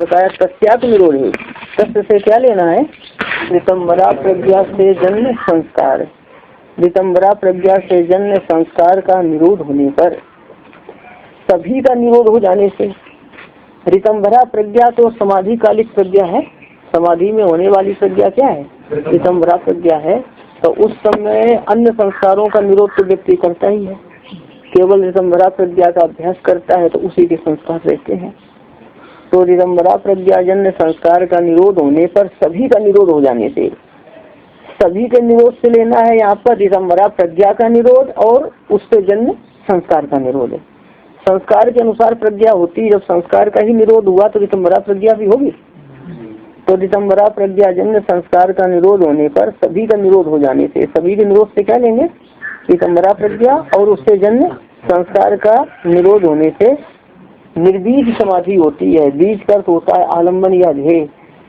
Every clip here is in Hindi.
बताया तस्यात निरोध है। तस्य से क्या लेना है? ऋतंबरा प्रज्ञा से जन्य संस्कार। ऋतंबरा प्रज्ञा से जन्य संस्कार का निरोध होने पर, सभी का निरोध हो जाने से। ऋतंबरा प्रज्ञा तो समाधि कालिक प्रज्ञा है, समाधि में होने वाली प्रज्ञा क्या है? ऋतंबरा प्रज्ञा है। तो उस समय अन्य संस्कारों का निरोध तो व्यक्ति करता ही है। केवल ऋतंबरा प्रज्ञा का अभ्यास करता है तो उसी के संस्कार रहते हैं। तो ऋतंबरा प्रज्ञा जन्य संस्कार का निरोध होने पर, सभी का निरोध हो जाने से, सभी के निरोध से लेना है यहाँ पर ऋतंबरा प्रज्ञा का निरोध और उससे जन्य संस्कार का निरोध है। संस्कार के अनुसार प्रज्ञा होती है, जब संस्कार का ही निरोध हुआ तो ऋतंबरा प्रज्ञा भी होगी। तो ऋतंबरा प्रज्ञा जन्य संस्कार का निरोध होने पर, सभी का निरोध हो जाने से, सभी के निरोध से क्या लेंगे? ऋतंबरा प्रज्ञा और उससे जन्य संस्कार का निरोध होने से निर्बीज समाधि होती है। बीज का अर्थ होता है आलम्बन या ध्येय,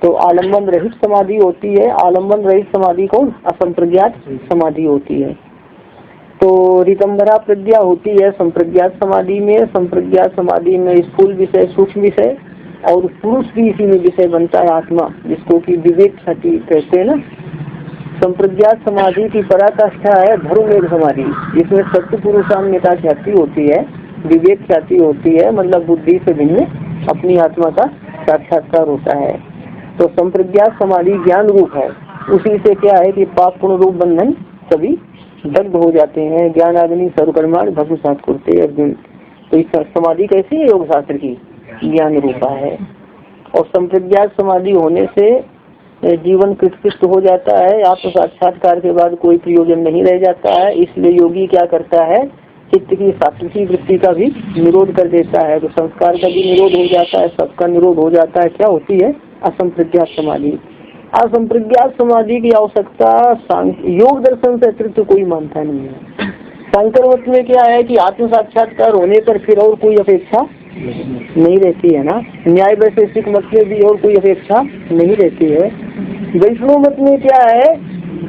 तो आलम्बन रहित समाधि होती है। आलम्बन रहित समाधि कौन? असंप्रज्ञात समाधि होती है। तो ऋतंबरा प्रज्ञा होती है संप्रज्ञात समाधि में। संप्रज्ञात समाधि में स्थूल विषय, सूक्ष्म विषय और पुरुष भी इसी में विषय बनता है, आत्मा, जिसको कि विवेक ख्याति कहते हैं ना। संप्रज्ञात समाधि की पराकाष्ठा है धर्मवेद समाधि, जिसमें सत्य पुरुषान्यता ख्याति होती है, विवेक ख्याति होती है, मतलब बुद्धि से भिन्न अपनी आत्मा का साक्षात्कार होता है। तो संप्रज्ञात समाधि ज्ञान रूप है। उसी से क्या है कि पाप पुण्य रूप बंधन सभी दग्ध हो जाते हैं। ज्ञान अग्नि सर्वकर्माण भस्म सात कुरते अर्जुन। तो इस समाधि कैसी है? योग शास्त्र की ज्ञान रूपा है। और संप्रज्ञात समाधि होने से जीवन कृतकृत हो जाता है। आत्म साक्षात्कार के बाद कोई प्रयोजन नहीं रह जाता है। इसलिए योगी क्या करता है? चित्त की सात्विकी वृत्ति का भी निरोध कर देता है। तो संस्कार का भी निरोध हो जाता है, सबका निरोध हो जाता है। क्या होती है? असंप्रज्ञात समाधि। असंप्रज्ञात समाधि की आवश्यकता योग दर्शन से अतिरिक्त कोई मानता नहीं है। शंकर मत में क्या है कि आत्म साक्षात्कार होने पर फिर और कोई अपेक्षा नहीं रहती है ना। न्याय वैशेषिक मत में भी और कोई अपेक्षा नहीं रहती है। वैष्णव मत में क्या है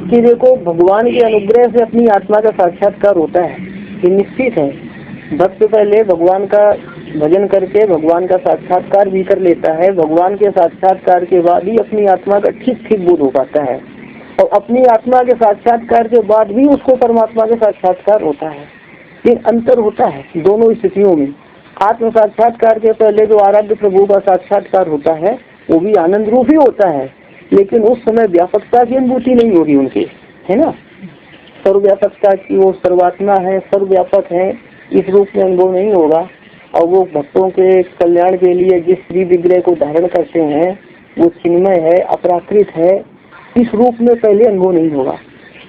कि देखो, भगवान के अनुग्रह से अपनी आत्मा का साक्षात्कार होता है, ये निश्चित है। भक्त पहले भगवान का भजन करके भगवान का साक्षात्कार भी कर लेता है। भगवान के साक्षात्कार के बाद ही अपनी आत्मा का ठीक ठीक बोध हो पाता है, और अपनी आत्मा के साक्षात्कार के बाद भी उसको परमात्मा का साक्षात्कार होता है। ये अंतर होता है दोनों स्थितियों में। आत्म साक्षात्कार के पहले जो आराध्य प्रभु का साक्षात्कार होता है वो भी आनंद रूप ही होता है, लेकिन उस समय व्यापकता की अनुभूति नहीं होगी उनकी, है ना। सर्वव्यापकता की, वो सर्वात्मा है, सर्वव्यापक है, इस रूप में अनुभव नहीं होगा। और वो भक्तों के कल्याण के लिए जिस श्री विग्रह को धारण करते हैं वो चिन्मय है, अपराकृत है, इस रूप में पहले अनुभव नहीं होगा।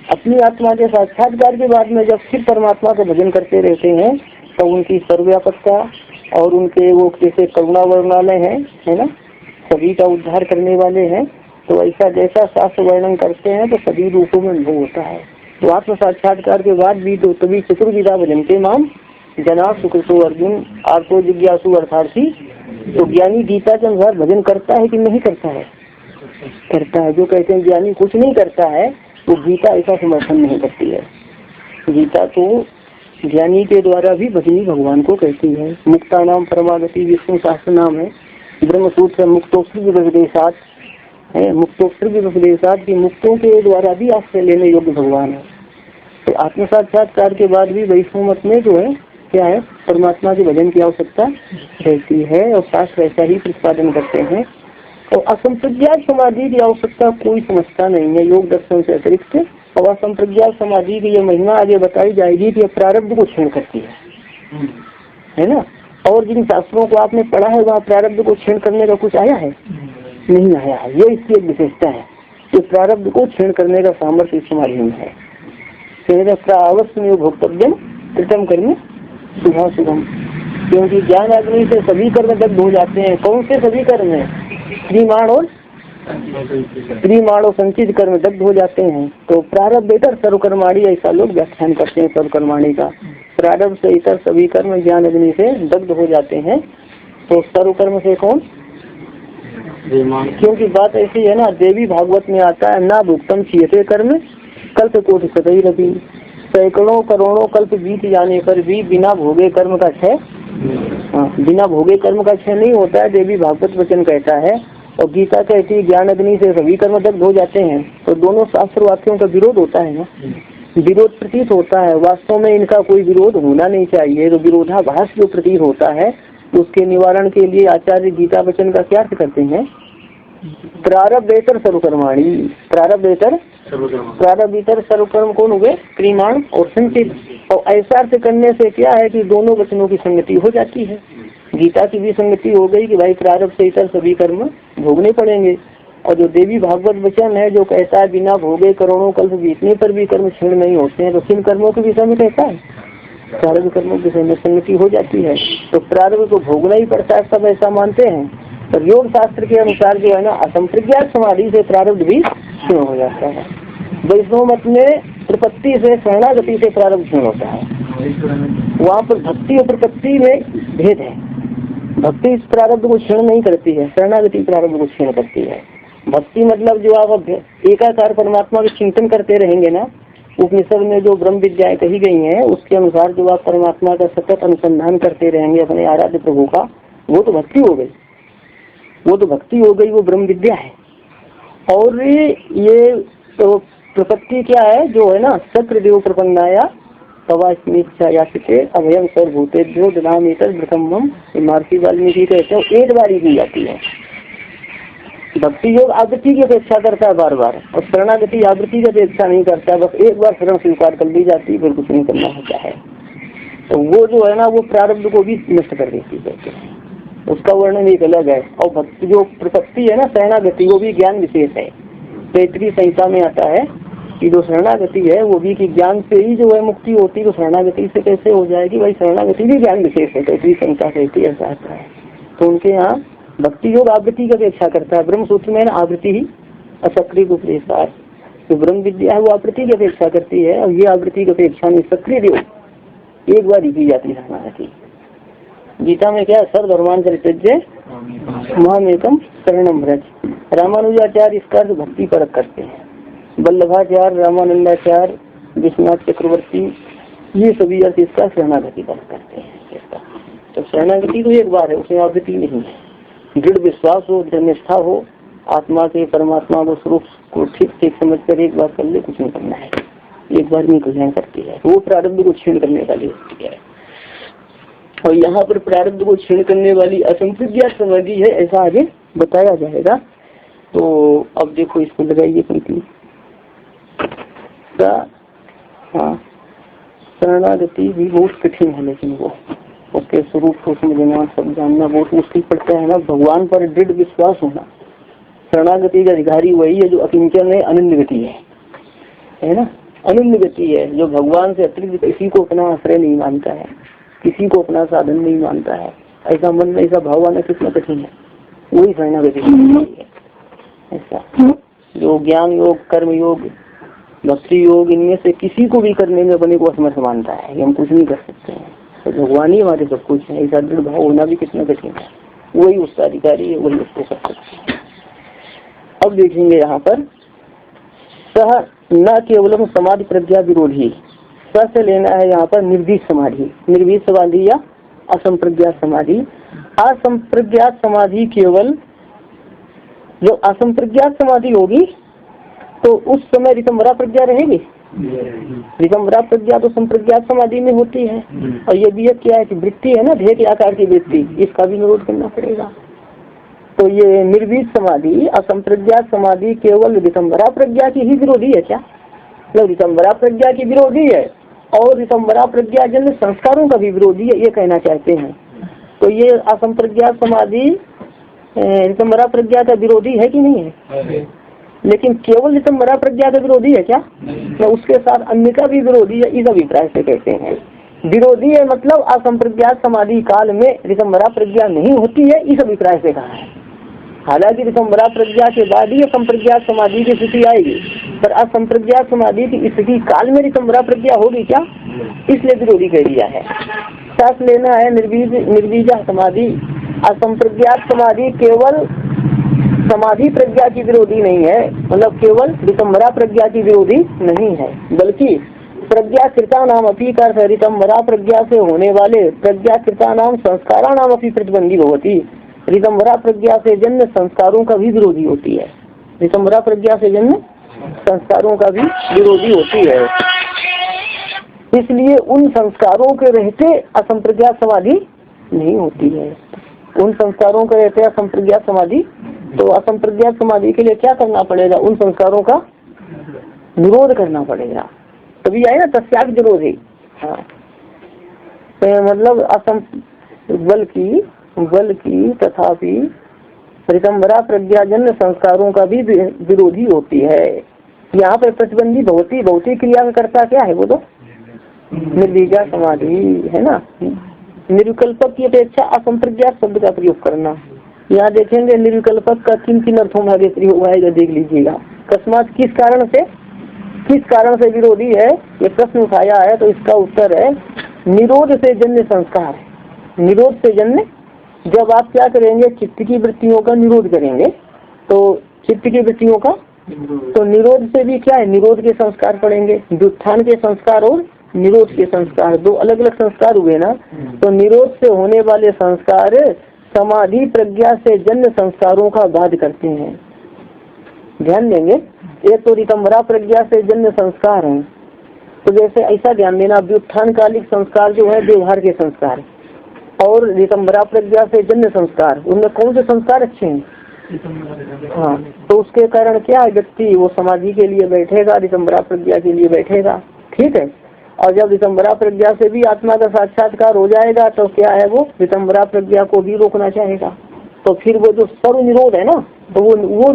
अपनी आत्मा के साक्षात्कार के बाद में जब फिर परमात्मा का भजन करते रहते हैं तो उनकी सर्वव्यापकता और उनके वो कैसे करुणा वर्णालय है ना, सभी का उद्धार करने वाले हैं। तो ऐसा जैसा शास्त्र वर्णन करते हैं तो सभी रूपों में अनुभव होता है। तो आत्म साक्षात्कार के बाद भी तो तभी चतुर्विधा भजन के माम जना सुकृतो अर्जुन आर्तो जिज्ञासु अर्थार्थी। तो ज्ञानी गीता के अनुसार भजन करता है कि नहीं करता है? करता है। जो कहते हैं ज्ञानी कुछ नहीं करता है वो गीता ऐसा समर्थन नहीं करती है। गीता तो ज्ञानी के द्वारा भी भजनी भगवान को कहती है। मुक्ता नाम परमागति विष्णु शास्त्र नाम है। ब्रह्मसूत्र मुक्तोत्सर्ग है, मुक्तोत्सर्ग की मुक्तों के द्वारा भी आश्रय लेने योग्य भगवान है। तो आत्म साक्षात्कार के बाद भी वैष्णव मत में जो है क्या है, परमात्मा के भजन की आवश्यकता रहती है और शास्त्र ऐसा ही प्रतिपादन करते हैं। और असंप्रज्ञात समाधि की आवश्यकता कोई समझता नहीं है योग दर्शन से अतिरिक्त। और असंप्रज्ञात समाधि की ये महिमा आगे बताई जाएगी कि प्रारब्ध को क्षीण करती है ना। और जिन शास्त्रों को आपने पढ़ा है वहाँ प्रारब्ध को क्षीण करने का कुछ आया है? नहीं आया है। ये इसकी एक विशेषता है कि प्रारब्ध को क्षीण करने का सामर्थ्य इस समाधि में है। अवश्य भोक्तव्यम कृतम कर्म शुभा शुभम, क्योंकि ज्ञान अग्नि से सभी कर्म दग्ध हो जाते हैं। कौन से सभी कर्म है? त्रिमाण और संचित कर्म दग्ध हो जाते हैं। तो प्रारब्ध इतर सर्वकर्माणी, ऐसा लोग व्याख्यान करते हैं सर्वकर्माणी का। प्रारब्ध से इतर सभी कर्म ज्ञान अग्नि से दग्ध हो जाते हैं। तो सर्वकर्म से कौन? क्योंकि बात ऐसी है ना, देवी भागवत में आता है ना भुक्तम क्षीयते कर्म कल्प कोटि सतई रवि। सैकड़ों करोड़ों कल्प बीत जाने पर भी बिना भोगे कर्म का क्षय हाँ, बिना भोगे कर्म का क्षय नहीं होता है, देवी भागवत वचन कहता है। और गीता कहती है ज्ञान अग्नि से सभी कर्म दग्ध हो जाते हैं। तो दोनों शास्त्र वाक्यों का विरोध होता है ना, विरोध प्रतीत होता है। वास्तव में इनका कोई विरोध होना नहीं चाहिए। तो विरोधाभास जो प्रतीत होता है उसके निवारण के लिए आचार्य गीता वचन का क्या करते हैं, प्रारब्धेतर सर्वकर्माणी, प्रारब्धेतर सर्वकर्म कौन हुए, क्रियमाण और संचित। और ऐसा अर्थ करने से क्या है कि दोनों वचनों की संगति हो जाती है। गीता की भी संगति हो गई कि भाई प्रारब्ध से इतर सभी कर्म भोगने पड़ेंगे। और जो देवी भागवत वचन है जो कहता है बिना भोगे करोड़ों कल्प बीतने पर भी कर्म क्षीण नहीं होते हैं, तो किन कर्मों के विषय में कहता है, प्रारब्ध कर्मों के विषय में संगति हो जाती है। तो प्रारब्ध को भोगना ही पड़ता है, सब ऐसा मानते हैं। पर योग शास्त्र के अनुसार जो है ना, असंप्रज्ञात समाधि से प्रारब्ध भी क्षीण हो जाता है। वैष्णव मत में प्रपत्ति से शरणागति से प्रारब्ध क्षीण होता है। वहाँ पर भक्ति और प्रपत्ति में भेद है। भक्ति इस प्रारब्ध को क्षीण नहीं करती है, शरणागति प्रारब्ध को क्षीण करती है। भक्ति मतलब जो आप एकाकार परमात्मा के चिंतन करते रहेंगे ना, उपनिषद में जो ब्रह्म विद्याएं कही गई हैं उसके अनुसार जो आप परमात्मा का सतत अनुसंधान करते रहेंगे अपने आराध्य प्रभु का, वो तो भक्ति हो गई, वो तो भक्ति हो गई, वो ब्रह्म विद्या है। और ये तो प्रपत्ति क्या है, जो है ना, चक्रदेव प्रपन्नाया तवास्मीक्षायाचिते अभयम सर्वभूतेभ्यो ददामीतर ब्रह्मम, महर्षि वाल्मीकि कहते हैं, एक बार ही की जाती है। भक्ति योग आवृत्ति की अपेक्षा करता है बार बार, और शरणागति आवृत्ति की अपेक्षा नहीं करता, बस एक बार शरण स्वीकार कर ली जाती है, फिर कुछ नहीं करना होता है। तो वो जो है ना, वो प्रारब्ध को भी नष्ट कर देती है, उसका वर्णन एक अलग है। और भक्ति जो प्रपत्ति है ना, शरणागति, वो भी ज्ञान विशेष है। तैतरीय संहिता में आता है कि जो शरणागति है वो भी कि ज्ञान से ही जो है मुक्ति होती है, तो शरणागति से कैसे हो जाएगी, भाई शरणागति भी ज्ञान विशेष है, तैतरीय संहिता कहती है, ऐसा आता है। तो उनके यहाँ भक्ति योग आवृत्ति की अपेक्षा करता है। ब्रह्म सूत्र में आवृत्ति ही असक्रिय उपदेशार, जो ब्रह्म विद्या है वो आवृत्ति की अपेक्षा करती है, और ये आवृत्ति की अपेक्षा नहीं, सक्रिय योग एक बार ही की जाती है शरणागति। गीता में क्या है, सर्वधर्मान परित्यज्य मामेकम शरणम व्रज। रामानुजाचार्य इसका अर्थ भक्ति परक करते हैं। वल्लभाचार्य, रामानंदाचार्य, विश्वनाथ चक्रवर्ती, ये सभी अर्थ इसका शरणागति परक करते हैं। तो शरणागति तो एक बार है, उसमें आवृत्ति नहीं है। दृढ़ विश्वास हो, दृढ़ निष्ठा हो, आत्मा के परमात्मा को स्वरूप को ठीक ठीक समझ कर एक बार कर ले, कुछ नहीं करना है, एक बार में कल्याण करती है। वो प्रारब्ध को क्षीण करने वाली होती है। और यहाँ पर प्रारब्ध को क्षीण करने वाली असंप्रज्ञात समाधि है, ऐसा आगे बताया जाएगा। तो अब देखो इसको लगाइए पंक्ति। हाँ, शरणागति भी बहुत कठिन है, लेकिन वो उसके स्वरूप को समझना, सब जानना बहुत मुश्किल पड़ता है ना। भगवान पर दृढ़ विश्वास होना, शरणागति का अधिकारी वही है जो अकिंचन है, अनन्य गति है ना, अनन्य गति है, जो भगवान से अतिरिक्त किसी को अपना आश्रय नहीं मानता है, किसी को अपना साधन नहीं मानता है। ऐसा मन में ऐसा भाव आना कितना कठिन है, वही शरणागति है। ऐसा जो ज्ञान योग, कर्म योग, भक्ति योग, इनमें से किसी को भी करने में अपने को असमर्थ मानता है कि हम कुछ नहीं कर सकते हैं, तो भगवान ही हमारे सब कुछ है, ऐसा दृढ़ भाव होना भी कितना कठिन है। वही उसका अधिकारी है, वही उसको कर सकते हैं। अब देखेंगे यहाँ पर, सह न केवलम समाधि प्रज्ञा विरोधी, स से लेना है यहाँ पर निर्भीत समाधि, निर्भीत समाधि या असंप्रज्ञात समाधि। असंप्रज्ञात समाधि केवल, जो असंप्रज्ञात समाधि होगी तो उस समय ऋतंभरा प्रज्ञा रहेगी। ऋतंभरा प्रज्ञा तो संप्रज्ञात समाधि में होती है। और ये भी क्या है कि वृत्ति है ना, ध्येय आकार की वृत्ति, इसका भी निरोध करना पड़ेगा। तो ये निर्भीत समाधि, असंप्रज्ञात समाधि केवल ऋतंभरा प्रज्ञा की ही विरोधी है क्या? मतलब ऋतंभरा प्रज्ञा की विरोधी है और ऋतंभरा प्रज्ञा जन्य संस्कारों का भी विरोधी है, ये कहना चाहते हैं। तो ये असंप्रज्ञात समाधि ऋतंभरा प्रज्ञा का विरोधी है कि नहीं है? लेकिन केवल ऋतंभरा प्रज्ञा का विरोधी है क्या? तो उसके साथ अन्य का भी विरोधी है, इस अभिप्राय से कहते हैं। विरोधी है मतलब असंप्रज्ञात समाधि काल में ऋतंभरा प्रज्ञा नहीं होती है, इस अभिप्राय से कहा है। हालांकि ऋतंभरा प्रज्ञा के बाद ही असंप्रज्ञात समाधि की स्थिति आएगी, पर असंप्रज्ञात समाधि की स्थिति काल में ऋतंभरा प्रज्ञा होगी क्या? इसलिए विरोधी कह दिया है। साथ लेना है निर्बीजा समाधि, असंप्रज्ञात समाधि केवल समाधि प्रज्ञा की विरोधी नहीं है, मतलब केवल ऋतंभरा प्रज्ञा की विरोधी नहीं है, बल्कि प्रज्ञाकृता नाम अपी का ऋतंबरा प्रज्ञा से होने वाले प्रज्ञाकृता नाम संस्कारा नाम अपी प्रतिबंधी होती। ऋतंबरा प्रज्ञा से जन्म संस्कारों का भी विरोधी होती है। ऋतंबरा प्रज्ञा से जन्म संस्कारों का भी विरोधी होती है। इसलिए उन संस्कारों के रहते असंप्रज्ञात समाधि नहीं होती है। उन संस्कारों के रहते असंप्रज्ञात समाधि, तो असंप्रज्ञात समाधि के लिए क्या करना पड़ेगा? उन संस्कारों का निरोध करना पड़ेगा, तभी आए ना तस्याग विरोधी। हाँ, तो मतलब बल्कि तथापि ऋतंबरा प्रज्ञाजन्य संस्कारों का भी विरोधी होती है। यहाँ पर प्रतिबंधी भौतिक क्रिया का कर्ता क्या है? वो तो निर्विज्ञा समाधि है ना। निर्विकल्पक की अपेक्षा असंप्रज्ञात शब्द का प्रयोग करना। यहाँ देखेंगे निर्विकल्पक का किन किन अर्थों में आगे प्रयोग आएगा, देख लीजिएगा। अकस्मात किस कारण से विरोधी है, ये प्रश्न उठाया है, तो इसका उत्तर है निरोध से जन्य संस्कार। निरोध से जन्य, जब आप क्या करेंगे? चित्त की वृत्तियों का निरोध करेंगे, तो चित्त की वृत्तियों का तो निरोध से भी क्या है? निरोध के संस्कार पड़ेंगे। व्युत्थान के संस्कार और निरोध के संस्कार दो अलग अलग संस्कार हुए ना। तो निरोध से होने वाले संस्कार समाधि प्रज्ञा से जन्य संस्कारों का बाध करते हैं। ध्यान देंगे, एक तो ऋतंबरा प्रज्ञा से जन्य संस्कार हैं, तो जैसे ऐसा ध्यान देना, व्युत्थान कालिक संस्कार जो है व्यवहार के संस्कार, और ऋतंबरा प्रज्ञा से जन्य संस्कार, उनमें कौन से संस्कार अच्छे हैं? हाँ, तो उसके कारण क्या है? व्यक्ति वो समाधि के लिए बैठेगा, ऋतंबरा प्रज्ञा के लिए बैठेगा। ठीक है। और जब ऋतंबरा प्रज्ञा से भी आत्मा का साक्षात्कार हो जाएगा, तो क्या है? वो ऋतंबरा प्रज्ञा को भी रोकना चाहेगा। तो फिर वो जो सर्व निरोध है ना, तो वो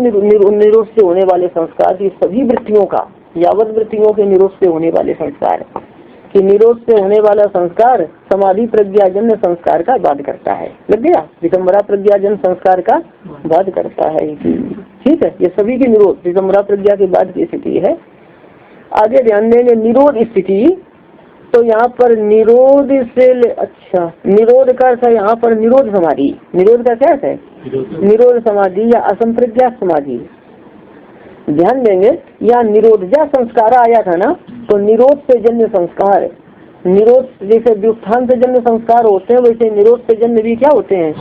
निरोध से होने वाले संस्कार की सभी वृत्तियों का, यावत वृत्तियों के निरोध से होने वाले संस्कार कि निरोध से होने वाला संस्कार समाधि प्रज्ञाजन्य संस्कार का बाध करता है। लग गया? ऋतंबरा प्रज्ञाजन्य संस्कार का बाध करता है। ठीक है, ये सभी की निरोध ऋतंबरा प्रज्ञा के बाद की स्थिति है। आगे ध्यान देंगे निरोध स्थिति, तो यहाँ पर निरोध से निरोध का अर्थ है यहाँ पर निरोध समाधि। निरोध का क्या है? निरोध समाधि या असंप्रज्ञात समाधि। ध्यान देंगे, यहाँ निरोधजा संस्कार आया था ना, तो निरोध से जन्य संस्कार, निरोध जैसे व्युत्थान से जन्य संस्कार होते हैं, वैसे निरोध से जन्य भी क्या होते हैं?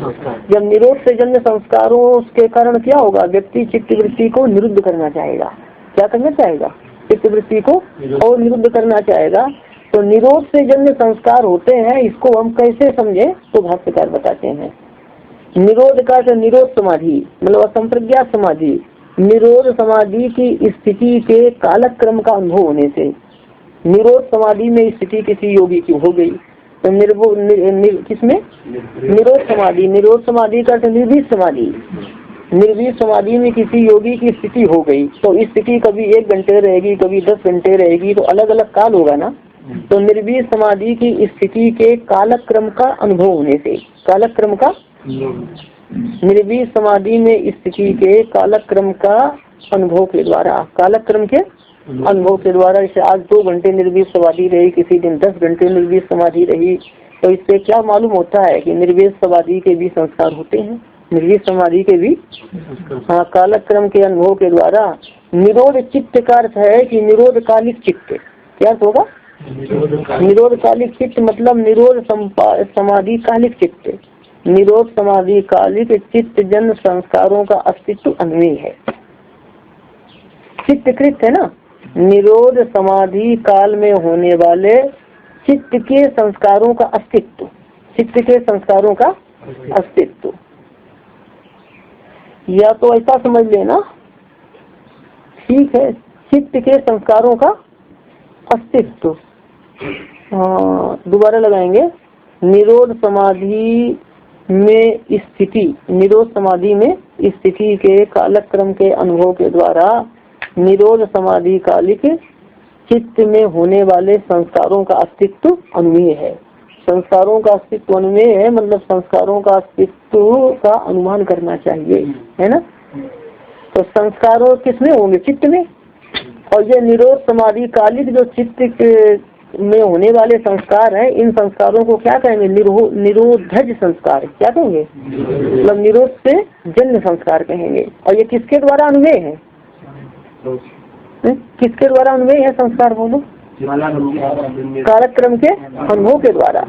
जब निरोध से जन्य संस्कार हो, उसके कारण क्या होगा? व्यक्ति चित्त वृत्ति को निरुद्ध करना चाहेगा। क्या करना चाहेगा? चित्त वृत्ति को और निरुद्ध करना चाहेगा। तो निरोध से जन्य संस्कार होते हैं, इसको हम कैसे समझे? तो भाष्यकार बताते हैं, निरोध का तो निरोध समाधि मतलब असंप्रज्ञात समाधि, निरोध समाधि की स्थिति के कालक्रम का अनुभव होने से। निरोध समाधि में स्थिति किसी योगी की हो गई, तो किसमें? निरोध समाधि। निरोध समाधि का तो निर्भीत समाधि, निर्भीत समाधि में किसी योगी की स्थिति हो गई, तो इस स्थिति कभी 1 घंटे रहेगी, कभी 10 घंटे रहेगी, तो अलग अलग काल होगा ना। तो निर्भीत समाधि की स्थिति के कालक्रम का अनुभव होने से, कालक्रम का निर्भीत समाधि में स्थिति के कालक्रम का अनुभव के द्वारा, कालक्रम के अनुभव के द्वारा, जैसे आज 2 घंटे निर्भीत समाधि रही, किसी दिन 10 घंटे निर्भीत समाधि रही, तो इससे क्या मालूम होता है कि निर्भीत समाधि के भी संस्कार होते हैं। निर्भीत समाधि के भी हाँ, कालक्रम के अनुभव के द्वारा। निरोध चित्त का अर्थ है कि निरोध कालिक चित्त। क्या होगा? निरोध कालिक चित्त मतलब निरोध समाधि कालिक चित्त। निरोध समाधि कालिक चित्त जन संस्कारों का अस्तित्व अन्वय है। चित्तकृत है ना, निरोध समाधि काल में होने वाले चित्त के संस्कारों का अस्तित्व, चित्त के संस्कारों का अस्तित्व, या तो ऐसा समझ लेना। ठीक है, चित्त के संस्कारों का अस्तित्व। दोबारा लगाएंगे, निरोध समाधि में स्थिति, निरोध समाधि में स्थिति के कालक्रम के अनुभव के द्वारा निरोध समाधि कालिक चित्त में होने वाले संस्कारों का अस्तित्व अनुमेय है। संस्कारों का अस्तित्व अनुमेय है, मतलब संस्कारों का अस्तित्व का अनुमान करना चाहिए, है ना। तो संस्कारों किसमें होंगे? चित्त में। और ये निरोध समाधि कालिक जो चित्त में होने वाले संस्कार हैं, इन संस्कारों को क्या कहेंगे? निरोधज संस्कार। क्या कहेंगे? मतलब निरोध से जन्य संस्कार कहेंगे। और ये किसके द्वारा अनुमेय है? किसके द्वारा अनुमेय है संस्कार? बोलो। कालक्रम के अनुभव के द्वारा।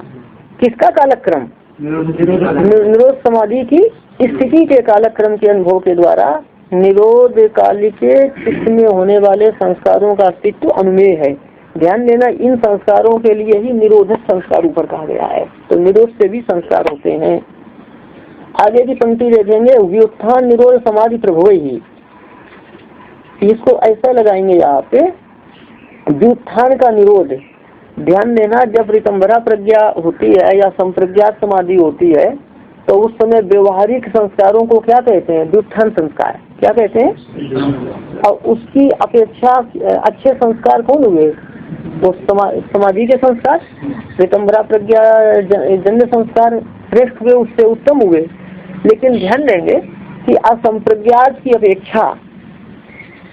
किसका कालक्रम? निरोध समाधि की स्थिति के कालक्रम के अनुभव के द्वारा निरोध काल के चित्त में होने वाले संस्कारों का अस्तित्व अनुमेय है। ध्यान देना, इन संस्कारों के लिए ही निरोधक संस्कार ऊपर कहा गया है। तो निरोध से भी संस्कार होते हैं। आगे की पंक्ति देखेंगे, व्युत्थान निरोध समाधि प्रभव ही। इसको ऐसा लगाएंगे यहाँ पे, व्युत्थान का निरोध। ध्यान देना, जब ऋतंभरा प्रज्ञा होती है या संप्रज्ञात समाधि होती है तो उस समय व्यवहारिक संस्कारों को क्या कहते हैं? व्युत्थान संस्कार। क्या कहते हैं? और उसकी अपेक्षा अच्छे संस्कार कौन हुए? तो समाधि के संस्कार, ऋतंभरा प्रज्ञा जन्य संस्कार श्रेष्ठ हुए, उससे उत्तम हुए। लेकिन ध्यान देंगे कि असंप्रज्ञात की अपेक्षा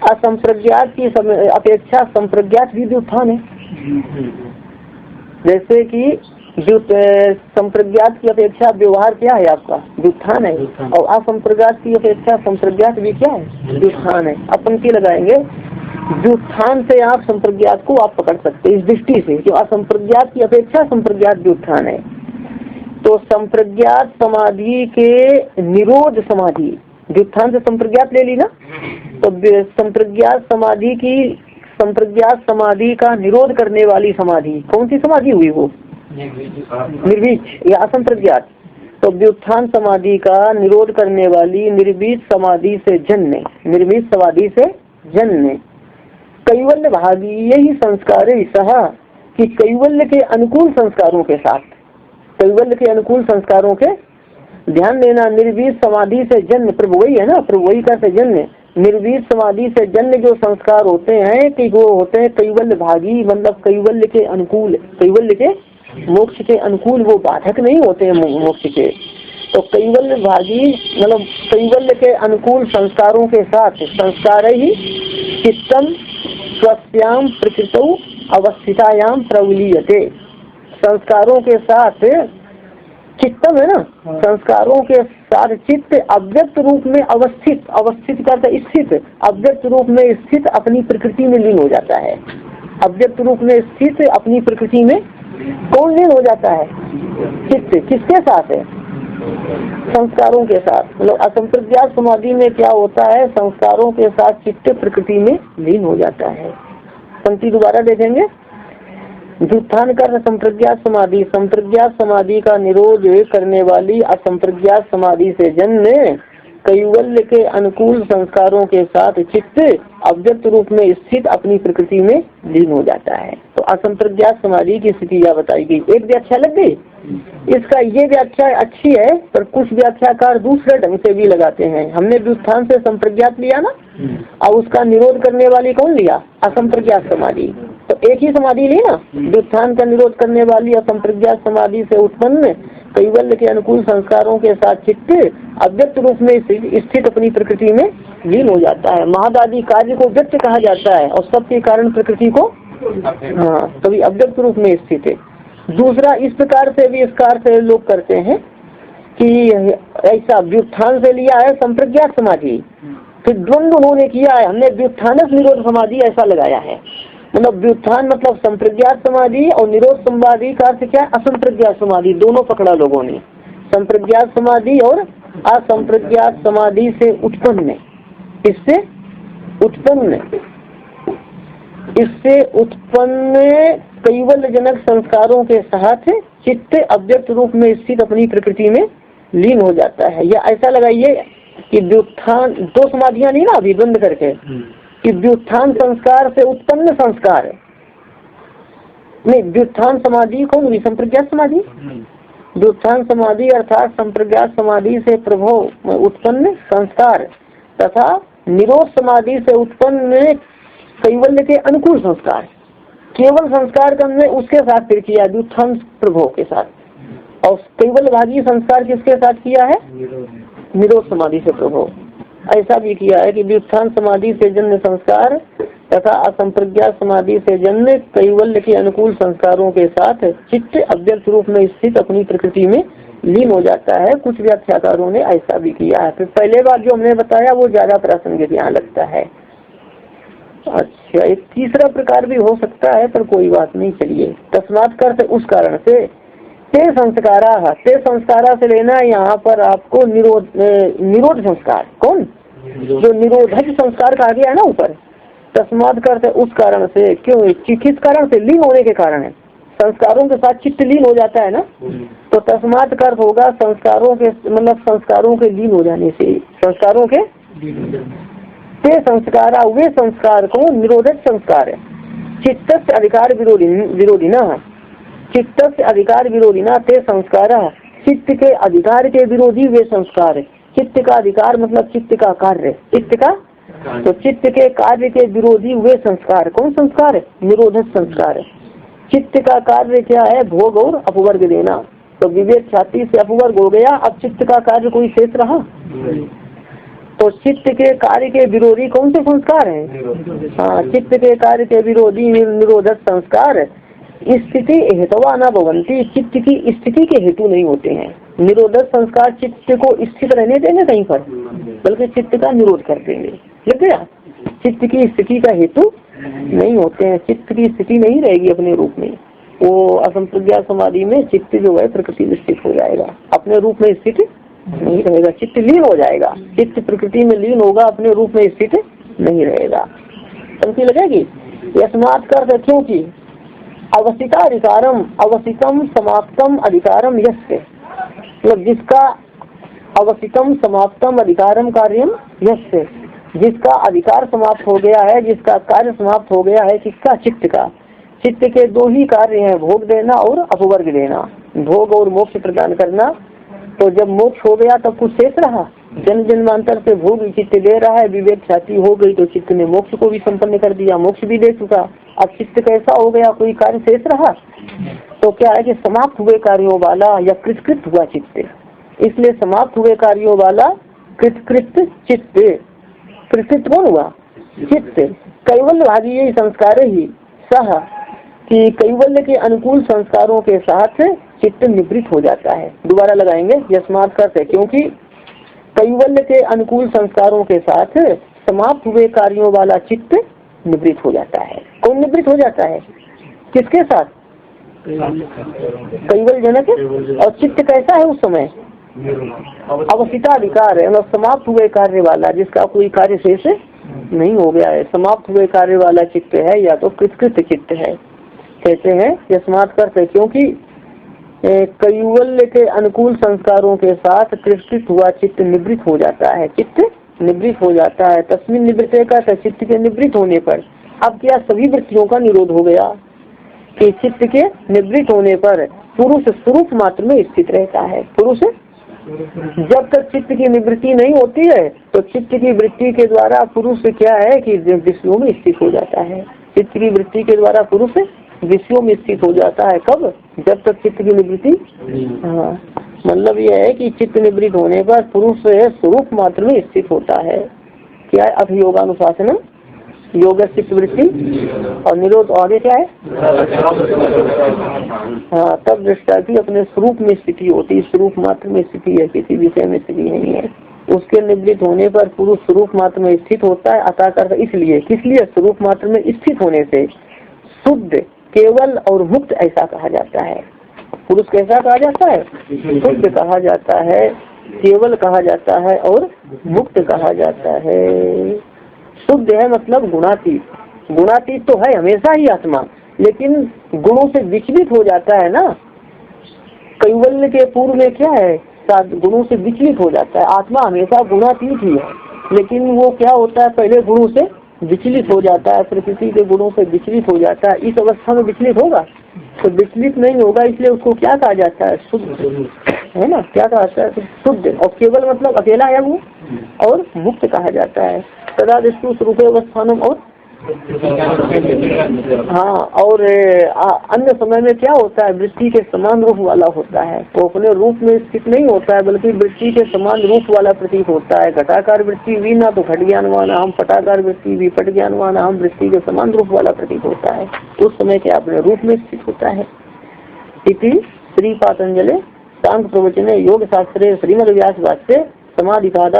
संप्रज्ञात भी व्युत्थान है। जैसे कि संप्रज्ञात की अपेक्षा व्यवहार क्या है आपका? व्युत्थान है। और असंप्रज्ञात की अपेक्षा संप्रज्ञात भी क्या है? व्युत्थान है। अब पंक्ति लगाएंगे, व्युत्थान से आप संप्रज्ञात को आप पकड़ सकते हैं इस दृष्टि से कि असंप्रज्ञात की अपेक्षा संप्रज्ञात व्युत्थान है। तो संप्रज्ञात समाधि के निरोध समाधि, व्युत्थान से संप्रज्ञात ले ली ना, तो संप्रज्ञात समाधि का निरोध करने वाली समाधि कौन सी समाधि हुई? वो निर्वीच या असंप्रज्ञात। तो व्युत्थान समाधि का निरोध करने वाली निर्वीच समाधि से जन्य, निर्वीच समाधि से जन्य कैवल्य भागी यही संस्कार सहा कि कैवल्य के अनुकूल संस्कारों के साथ, कैवल्य के अनुकूल संस्कारों के, ध्यान देना, निर्वीत समाधि से जन्म प्रभुवई है ना, प्रभुवई का से जन्म, निर्वीत समाधि से जन्म जो संस्कार होते हैं कि वो होते हैं कैवल्य भागी, मतलब कैवल्य के अनुकूल, कैवल्य के मोक्ष के अनुकूल, वो बाधक नहीं होते हैं मोक्ष के। तो कैवल्य भागी मतलब कैवल्य के अनुकूल संस्कारों के साथ, संस्कार ही चित्तम स्वस्याम प्रकृतौ अवस्थितायाम प्रवलीयते, संस्कारों के साथ चित्तम है ना, संस्कारों के साथ चित्त अव्यक्त रूप में अवस्थित, अवस्थित का स्थित, अव्यक्त रूप में स्थित अपनी प्रकृति में लीन हो जाता है। अव्यक्त रूप में स्थित अपनी प्रकृति में कौन लीन हो जाता है? चित्त। किसके साथ है? संस्कारों के साथ। मतलब असंप्रज्ञात समाधि में क्या होता है? संस्कारों के साथ चित्त प्रकृति में लीन हो जाता है। पंक्ति दोबारा देखेंगे, व्युत्थान कर संप्रज्ञात समाधि, संप्रज्ञात समाधि का निरोध करने वाली असंप्रज्ञात समाधि से जन्य कैवल्य के अनुकूल संस्कारों के साथ चित्त अव्यक्त रूप में स्थित अपनी प्रकृति में लीन हो जाता है। तो असंप्रज्ञात समाधि की स्थिति यह बताई गई। एक व्याख्या लग गई। इसका ये व्याख्या अच्छी है, पर कुछ व्याख्याकार दूसरे ढंग से भी लगाते हैं। हमने व्युत्थान से संप्रज्ञात लिया ना, और उसका निरोध करने वाली कौन लिया? असंप्रज्ञात समाधि। तो एक ही समाधि ली ना, व्युत्थान का निरोध करने वाली असंप्रज्ञात समाधि से उत्पन्न कैवल्य के अनुकूल संस्कारों के साथ चित्त अव्यक्त रूप में स्थित अपनी प्रकृति में लीन हो जाता है। महदादि कार्य को व्यक्त कहा जाता है और सबके कारण प्रकृति को तभी अव्यक्त रूप में स्थित है। दूसरा, इस प्रकार से भी इसकार से लोग करते हैं कि ऐसा व्युत्थान से लिया है संप्रज्ञात समाधि, फिर द्वंद्व उन्होंने किया है, हमने व्युत्थानक निरोध समाधि ऐसा लगाया है। मतलब व्युत्थान मतलब संप्रज्ञात समाधि और निरोध समाधि का अर्थ क्या? असंप्रज्ञात समाधि। दोनों पकड़ा लोगों ने, संप्रज्ञात समाधि और असंप्रज्ञात समाधि से उत्पन्न, इससे उत्पन्न कैवल्य जनक संस्कारों के साथ चित्त अव्यक्त रूप में स्थित अपनी प्रकृति में लीन हो जाता है। या ऐसा लगाइए कि व्युत्थान, दो समाधियां नहीं ना अभी बंद करके, कि व्युत्थान संस्कार से उत्पन्न संस्कार नहीं, व्युत्थान समाधि कौन हुई? संप्रज्ञात समाधि। व्युत्थान समाधि अर्थात संप्रज्ञात समाधि से प्रभाव उत्पन्न संस्कार तथा निरोध समाधि से उत्पन्न कैवल्य के अनुकूल संस्कार, केवल संस्कार करने उसके साथ फिर किया व्युत्थान प्रभाव के साथ, और कैवल्य भागी संस्कार किसके साथ किया है? निरोध समाधि से प्रभाव। ऐसा भी किया है कि व्युत्थान समाधि से जन्य संस्कार तथा असंप्रज्ञात समाधि से जन्य कैवल्य के अनुकूल संस्कारों के साथ चित्त अव्यक्त रूप में स्थित अपनी प्रकृति में लीन हो जाता है। कुछ व्याख्याकारों ने ऐसा भी किया है। फिर पहले बार जो हमने बताया वो ज्यादा प्रासंगिक यहाँ लगता है। अच्छा, एक तीसरा प्रकार भी हो सकता है, पर कोई बात नहीं, चलिए। तस्मात् करते उस कारण से, ते संस्कारा से लेना यहाँ पर आपको निरोध संस्कार। कौन? जो निरोधक संस्कार कहा गया है ना ऊपर। तस्मात् करते उस कारण से, क्यों? किस कारण से? लीन होने के कारण है। संस्कारों के साथ चित्त लीन हो जाता है ना, तो तस्मात् का अर्थ होगा संस्कारों के, मतलब संस्कारों के लीन हो जाने से, संस्कारों के। ते संस्कारा, वे संस्कार को निरोधक संस्कार है। चित्त से अधिकार विरोधी ना, चित्त से अधिकार विरोधी ना, ते संस्कारा, चित्त के अधिकार के विरोधी वे संस्कार। चित्त का अधिकार मतलब चित्त का कार्य, चित्त का, तो चित्त के कार्य के विरोधी वे संस्कार। कौन संस्कार? निरोधक संस्कार। चित्त का कार्य क्या है? भोग और अपवर्ग देना। तो विवेक ख्याति से अपवर्ग हो गया, अब चित्त का कार्य कोई शेष रहा? तो चित्त के कार्य के विरोधी कौन से संस्कार हैं? हाँ, चित्त के कार्य के विरोधी निरोधक संस्कार स्थिति हेतवा न भवंती, चित्त की स्थिति के हेतु नहीं होते हैं। निरोधक संस्कार चित्त को स्थित रहने देंगे कहीं पर, बल्कि चित्त का निरोध कर देंगे। लग गया? चित्त की स्थिति का हेतु नहीं होते हैं, चित्त की स्थिति नहीं रहेगी अपने रूप में। वो असंप्रज्ञा समाधि में चित्त जो है प्रकृति में स्थित हो जाएगा, अपने रूप में स्थित नहीं रहेगा, चित्त लीन हो जाएगा। चित्त प्रकृति में लीन होगा, अपने रूप में स्थित नहीं रहेगा। समझी लगेगी? यस्मात् कर, क्योंकि अवसिता अधिकारम, अवसितम समाप्तम अधिकारम यस्य, मतलब जिसका अवसितम समाप्तम अधिकारम कार्यम यस्य, जिसका अधिकार समाप्त हो गया है, जिसका कार्य समाप्त हो गया है, किसका? चित्त का। चित्त के दो ही कार्य हैं, भोग देना और अपवर्ग देना, भोग और मोक्ष प्रदान करना। तो जब मोक्ष हो गया तब कुछ शेष रहा? जन्म जन्मांतर से भोग चित्त दे रहा है, विवेक ख्याति हो गई तो चित्त ने मोक्ष को भी संपन्न कर दिया, मोक्ष भी दे चुका। अब चित्त कैसा हो गया? कोई कार्य शेष रहा? तो क्या है कि समाप्त हुए कार्यों वाला या कृतकृत हुआ चित्त, इसलिए समाप्त हुए कार्यों वाला कृतकृत चित्त। कृतकृत कौन हुआ? चित्त। कैवल्य भागी यही संस्कार ही सह, कि कैवल्य के अनुकूल संस्कारों के साथ चित्त निवृत्त हो जाता है। दोबारा लगाएंगे, यस्मात् करते, क्योंकि कैवल्य के अनुकूल संस्कारों के साथ समाप्त हुए कार्यों वाला चित्त निवृत्त हो जाता है। कौन निवृत्त हो जाता है? किसके साथ? कैवल्य जनक। और चित्त कैसा है उस समय? अवसिता अधिकार है, मतलब समाप्त हुए कार्य वाला, जिसका कोई कार्य शेष नहीं हो गया है, समाप्त हुए कार्य वाला चित्त है, या तो कृतकृत चित्त है। कहते हैं यस्मात् करते, क्योंकि कैवल्य के अनुकूल संस्कारों के साथ कृतकृत हुआ चित्त निवृत्त हो जाता है, चित्त निवृत्त हो जाता है। तस्मिन निवृत्ते का, चित्त के निवृत्त होने पर। अब क्या? सभी वृत्तियों का निरोध हो गया कि चित्त के निवृत्त होने पर पुरुष स्वरूप मात्र में स्थित रहता है। पुरुष जब तक चित्त की निवृत्ति नहीं होती है तो चित्त की वृत्ति के द्वारा पुरुष क्या है कि विषयों में स्थित हो जाता है। चित्त की वृत्ति के द्वारा पुरुष विषयों में स्थित हो जाता है। कब? जब तक चित्त की निवृत्ति। हाँ, मतलब यह है कि चित्त निवृत्त होने पर पुरुष स्वरूप मात्र में स्थित होता है। क्या है? अभियोगानुशासन योग चित्त वृत्ति और निरोध। आगे क्या है? हाँ, तब दृष्टा की अपने स्वरूप में स्थिति होती, स्वरूप मात्र में स्थिति है, किसी विषय में स्थिति नहीं है। उसके निवृत्त होने पर पुरुष स्वरूप मात्र में स्थित होता है। अतः कर, इसलिए किस लिए? स्वरूप मात्र में स्थित होने से शुद्ध, केवल और मुक्त ऐसा कहा जाता है। पुरुष कैसा कहा जाता है? शुद्ध कहा जाता है, केवल कहा जाता है और मुक्त कहा जाता है। शुद्ध है मतलब गुणातीत, गुणातीत तो है हमेशा ही आत्मा, लेकिन गुणों से विचलित हो जाता है ना। कैवल्य के पूर्व में क्या है? गुणों से विचलित हो जाता है। आत्मा हमेशा गुणातीत ही है, लेकिन वो क्या होता है? पहले गुणों से विचलित हो जाता है, प्रकृति के गुणों से विचलित हो जाता है। इस अवस्था में विचलित होगा तो विचलित नहीं होगा, इसलिए उसको क्या कहा जाता है? शुद्ध, है ना? क्या कहा जाता है? शुद्ध। और केवल मतलब अकेला है वो, और मुक्त कहा जाता है। सदा दृष्टि स्वरूप अवस्थानम, और हाँ, और अन्य समय में क्या होता है? वृत्ति के समान रूप वाला होता है, वो अपने रूप में स्थित नहीं होता है, बल्कि वृत्ति के समान रूप वाला प्रतीत होता है। घटाकार वृत्ति भी ना तो घट ज्ञानवान हम, पटाकार वृत्ति भी पट ज्ञानवान हम, वृत्ति के समान रूप वाला प्रतीत होता है। उस समय क्या अपने रूप में स्थित होता है। इति श्री पातंजलि सांख्य प्रवचने योग शास्त्रे श्रीमद व्यास वाक्य समाधिपाद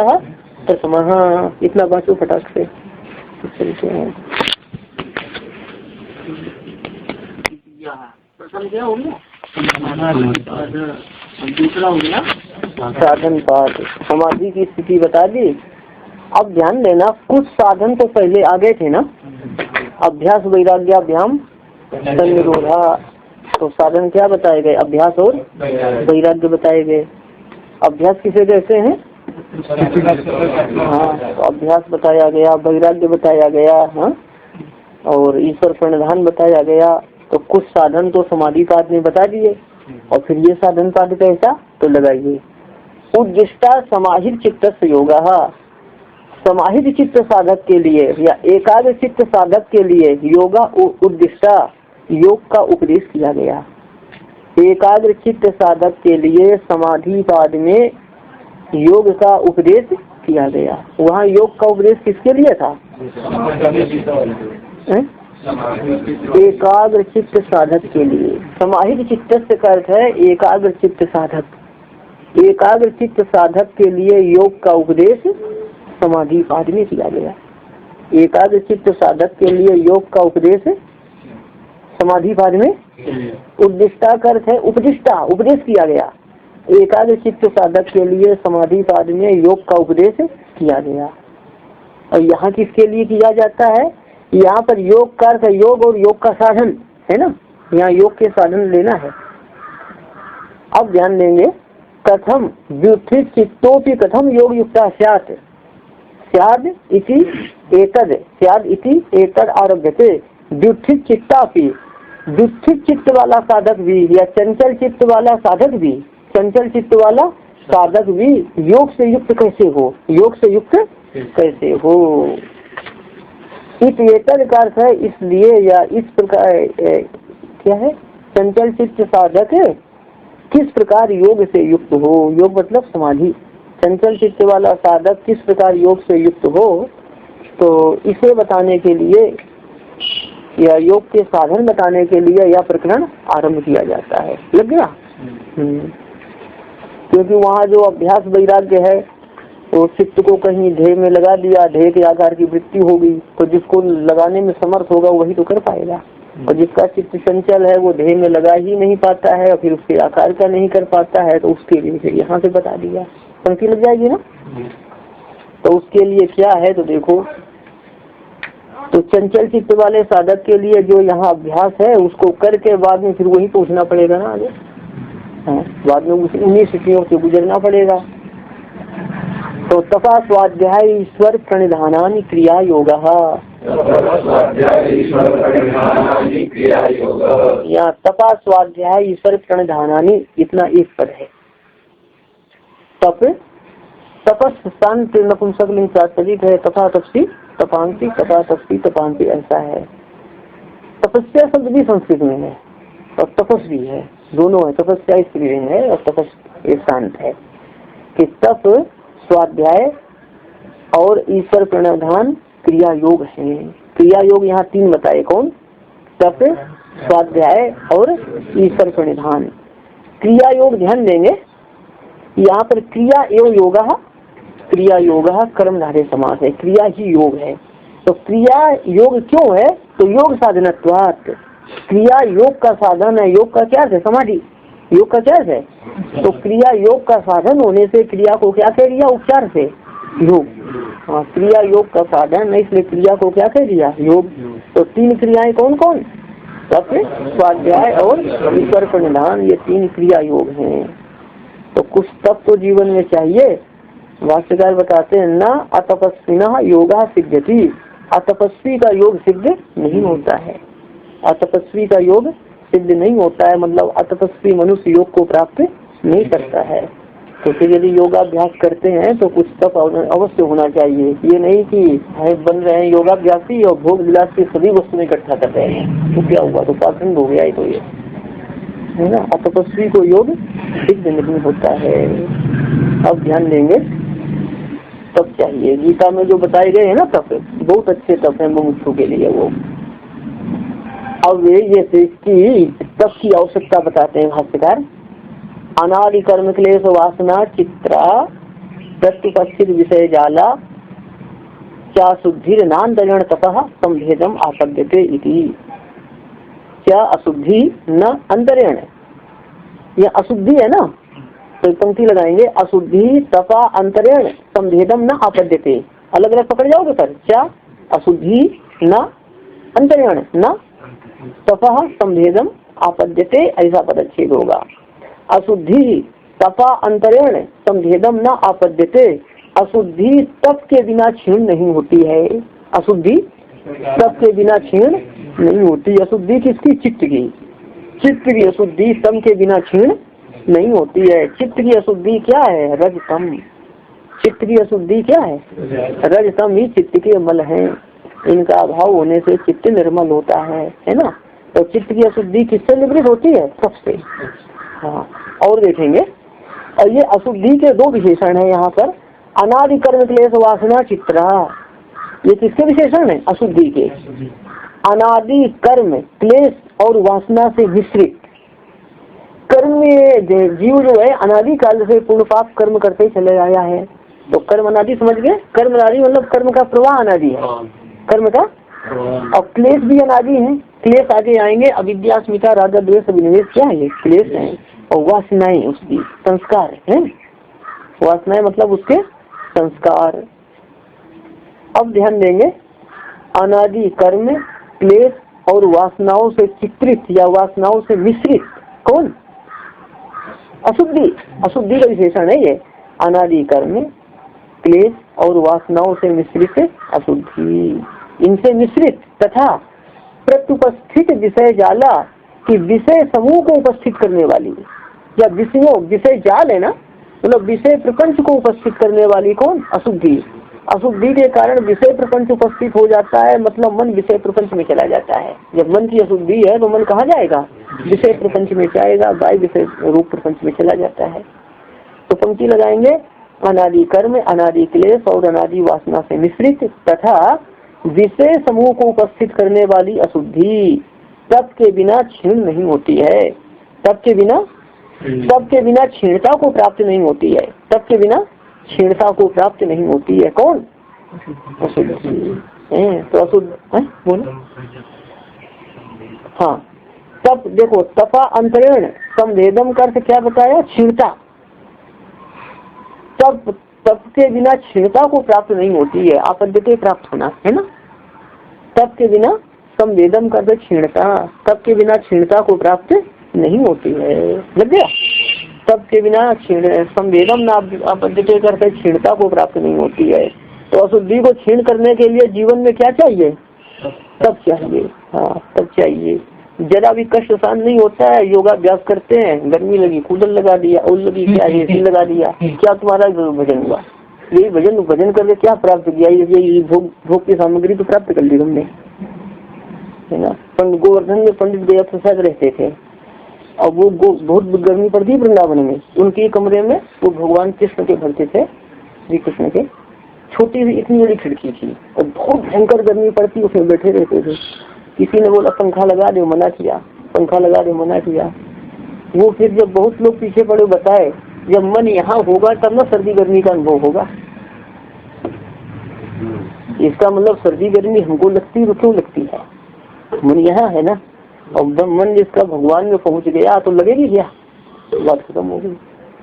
प्रथमः। इतना बाँचो फटाक से। चलते हैं। प्रथम क्या हो गया, दूसरा हो गया साधन पाठ। समाधि की स्थिति बता दी। अब ध्यान देना, कुछ साधन तो पहले आगे थे ना, अभ्यास वैराग्याभ्याम संनिरोधा। तो साधन क्या बताए गए, अभ्यास और वैराग्य बताए गए। अभ्यास किसे कहते हैं, हाँ, तो अभ्यास बताया गया, वैराग्य बताया गया, हाँ, और ईश्वर प्रणिधान बताया गया। तो कुछ साधन तो समाधि पाठ में बता दिए, और फिर ये साधन पाठ कैसा, तो लगाइए। उद्दिष्टा समाहित चित्त योगा, समाहित चित्त साधक के लिए या एकाग्र चित्त साधक के लिए योगा उद्दिष्टा, योग का उपदेश किया गया। एकाग्र चित्त साधक के लिए समाधि पाद में योग का उपदेश किया गया। वहाँ योग का उपदेश किसके लिए था, एकाग्र चित्त साधक के लिए। समाहित चित्त का अर्थ है एकाग्र चित्त साधक। एकाग्र चित्त साधक के लिए योग का उपदेश समाधि पाद में किया गया। एकाग्र चित्त साधक के लिए योग का उपदेश समाधि पाद में। उद्दिष्टा का अर्थ है उपदिष्टा, उपदेश किया गया। एकाग्र चित्त साधक के लिए समाधि पाद में योग का उपदेश किया गया। और यहाँ किसके लिए किया जाता है, यहाँ पर योग का अर्थ योग और योग का साधन है ना, यहाँ योग के साधन लेना है। अब ध्यान देंगे, कथम व्युत्थित चित्तोपि कथम योग युक्ता स्यात्, स्याद् इति एतद्, स्याद् इति एतद् आरभ्यते। व्युत्थित चित्तापि, व्युत्थित चित्त वाला साधक भी या चंचल चित्त वाला साधक भी, चंचल चित्त वाला साधक भी योग से युक्त कैसे हो, योग से युक्त कैसे हो। इस एतद का अर्थ है इसलिए या इस प्रकार, क्या है, चंचल चित्त साधक किस प्रकार योग से युक्त हो, योग मतलब समाधि। चंचल चित्त वाला साधक किस प्रकार योग से युक्त हो, तो इसे बताने के लिए या योग के साधन बताने के लिए यह प्रकरण आरंभ किया जाता है। लग गया, क्योंकि वहाँ जो अभ्यास वैराग्य है तो चित्त को कहीं ध्येय में लगा दिया, ध्येय के आकार की वृत्ति होगी, तो जिसको लगाने में समर्थ होगा वही तो कर पाएगा। और जिसका चित्त चंचल है वो ध्येय में लगा ही नहीं पाता है और फिर उसके आकार का नहीं कर पाता है, तो उसके लिए फिर यहाँ से बता दिया। पंक्ति लग जाएगी ना, तो उसके लिए क्या है तो देखो, तो चंचल चित्त वाले साधक के लिए जो यहाँ अभ्यास है उसको करके बाद में फिर वही पूछना पड़ेगा ना आगे, बाद में उन्हीं स्थितियों से गुजरना पड़ेगा। तो तपा स्वाध्याय ईश्वर प्रणिधानानि क्रिया योगा, या तपा स्वाध्याय ईश्वर प्रणिधानानि, इतना एक पद है। तप, तपस शांति नपुंसकलिंग प्रातिपदिक है, तथा तपसी तपांति, तथा तपसी तपांति, ऐसा है। तपस्या शब्द भी संस्कृत में है और तपस भी है, दोनों है। तपस्या स्त्रीलिंग है और तपस एक शांत है। कि तप स्वाध्याय और ईश्वर प्रणिधान क्रिया योग है। क्रिया योग यहाँ तीन बताए, कौन, तप, स्वाध्याय और ईश्वर प्रणिधान। क्रिया योग ध्यान देंगे, यहाँ पर क्रिया एवं योगा, क्रिया योगा कर्मधारय समास है, क्रिया ही योग है। तो क्रिया योग क्यों है, तो योग साधनत्वात्, क्रिया योग का साधन है। योग का क्या है, समाधि, योग का क्या है, तो क्रिया योग का साधन होने से क्रिया को क्या कह दिया, उपचार से योग। हाँ, क्रिया योग का साधन है, इसलिए क्रिया को क्या कह दिया, योग। तो तीन क्रियाएं कौन कौन, तप, स्वाध्याय और ईश्वर प्रणिधान, ये तीन क्रिया योग हैं। तो कुछ तप तो जीवन में चाहिए। भाष्यकार बताते हैं, न अतपस्विना योगा सिद्ध्यति, अतपस्वी का योग सिद्ध नहीं होता है। अतपस्वी का योग सिद्ध नहीं होता है, मतलब अतपस्वी मनुष्य योग को प्राप्त नहीं करता है। तो फिर यदि योगाभ्यास करते हैं तो कुछ तप अवश्य होना चाहिए। ये नहीं कि है बन रहे हैं योगाभ्यासी और भोग विलास की सभी वस्तुएं इकट्ठा कर रहे हैं, तो क्या हुआ, तो पाखंड हो गया। तो ये है ना, अतपस्वी को योग सिद्ध नहीं होता है। अब ध्यान देंगे, तप चाहिए। गीता में जो बताए गए हैं ना तप, बहुत अच्छे तप है मुमुक्षु के लिए वो। अब ये इसकी तप की आवश्यकता बताते हैं भाष्यकार। अनादि कर्म क्लेश वासना चित्रा प्रत्युपस्थित विषय जाला क्या शुद्धिर नान्तरण तपः संभेदम आपद्यते इति। क्या अशुद्धि न अंतरेण, ये अशुद्धि है ना, तो पंक्ति लगाएंगे अशुद्धि तपा अंतरेण संभेदम न आपद्यते। अलग अलग पकड़ जाओगे सर, क्या अशुद्धि न अंतरेण न तपा संभेदम आपद्यते, ऐसा पदच्छेद होगा। अशुद्धि तपा अंतरेण संभेदम न आपद्यते, अशुद्धि तप के बिना क्षीण नहीं होती है। अशुद्धि तप के बिना क्षीण नहीं होती। अशुद्धि किसकी? चित्त की। चित्त की अशुद्धि तम के बिना क्षीण नहीं होती है। चित्त की अशुद्धि क्या है? रजतम। चित्त की अशुद्धि क्या है? रजतम ही चित्त के मल हैं, इनका अभाव होने से चित्त निर्मल होता है ना। तो चित्त की अशुद्धि किससे निवृत्त होती है? सबसे। हाँ, और देखेंगे, और ये अशुद्धि के दो विशेषण है यहाँ पर, अनादि कर्म क्लेश वासना चित्रा। ये किसके विशेषण है? अशुद्धि के। अनादि कर्म क्लेश और वासना से मिश्रित कर्म में जीव जो है अनादि काल से पूर्ण पाप कर्म करते चले आया है। तो कर्म अनादि समझ गए? कर्म अनादि मतलब कर्म का प्रवाह अनादि है, कर्म का, और क्लेश भी अनादि है। क्लेश आगे आएंगे, अविद्या अस्मिता राग द्वेष अभिनिवेश, क्या है ये? क्लेश है। और वासनाएं उसकी संस्कार है, वासनाएं मतलब उसके संस्कार। अब ध्यान देंगे, अनादि कर्म क्लेश और वासनाओं से चित्रित या वासनाओं से मिश्रित कौन? अशुद्धि। अशुद्धि का विशेषण है ये, अनादि कर्म क्लेश और वासनाओं से मिश्रित अशुद्धि। इनसे मिश्रित तथा प्रत्युपस्थित विषय जाला की विषय समूह को उपस्थित करने वाली, या विषयों, विषय जाल है ना, मतलब विषय प्रपंच को उपस्थित करने वाली कौन? अशुद्धि। अशुद्धि के कारण विषय प्रपंच उपस्थित हो जाता है, मतलब मन विषय प्रपंच में चला जाता है। जब मन की अशुद्धि है तो मन कहाँ जाएगा? विषय प्रपंच में जाएगा, बाह्य विषय रूप प्रपंच में चला जाता है। तो पंक्ति लगाएंगे, अनादि कर्म अनादि क्लेश और अनादि वासना से मिश्रित तथा विषय समूह को उपस्थित करने वाली अशुद्धि तप के बिना क्षीण नहीं होती है। तप के बिना क्षीणता को प्राप्त नहीं होती है। तप के बिना क्षीणता को प्राप्त नहीं होती है। कौन? अशुद्धि। तो अशुद्ध बोलो। हाँ, तप देखो, तपा अंतरेण संवेदम का अर्थ क्या बताया? क्षीणता। तप के बिना क्षीणता को प्राप्त नहीं होती है, आपद्यते प्राप्त होना है ना। तप के बिना संवेदम का अर्थ क्षीणता, तप के बिना क्षीणता को प्राप्त नहीं होती है। लग गया? तप के बिना संवेदम न आपद्यते करते क्षीणता को प्राप्त नहीं होती है। तो अशुद्धि को क्षीण करने के लिए जीवन में क्या चाहिए? तप चाहिए। हाँ, तप चाहिए। जरा भी कष्ट सहन नहीं होता है, योगाभ्यास करते हैं, गर्मी लगी कूलर लगा दिया, और लगी क्या एसी लगा दिया, क्या तुम्हारा भजन हुआ? यही भजन करके क्या प्राप्त किया? ये भोग की सामग्री तो प्राप्त कर ली तुमने, है ना। गोवर्धन में पंडित गया प्रसाद रहते थे, और वो बहुत गर्मी पड़ती वृंदावन में, उनके कमरे में वो भगवान कृष्ण के भरते थे, श्री कृष्ण के, छोटी सी इतनी बड़ी खिड़की थी और बहुत भयंकर गर्मी पड़ती, उसमें बैठे रहते थे। किसी ने बोला पंखा लगा दो, मना किया, पंखा लगा दो, मना किया। वो फिर जब बहुत लोग पीछे पड़े बताए, जब मन यहाँ होगा तब ना सर्दी गर्मी का अनुभव होगा। इसका मतलब सर्दी गर्मी हमको लगती तो क्यों लगती है? मन यहाँ है ना, और मन जिसका भगवान में पहुंच गया तो लगेगी क्या? बात खत्म हो गई।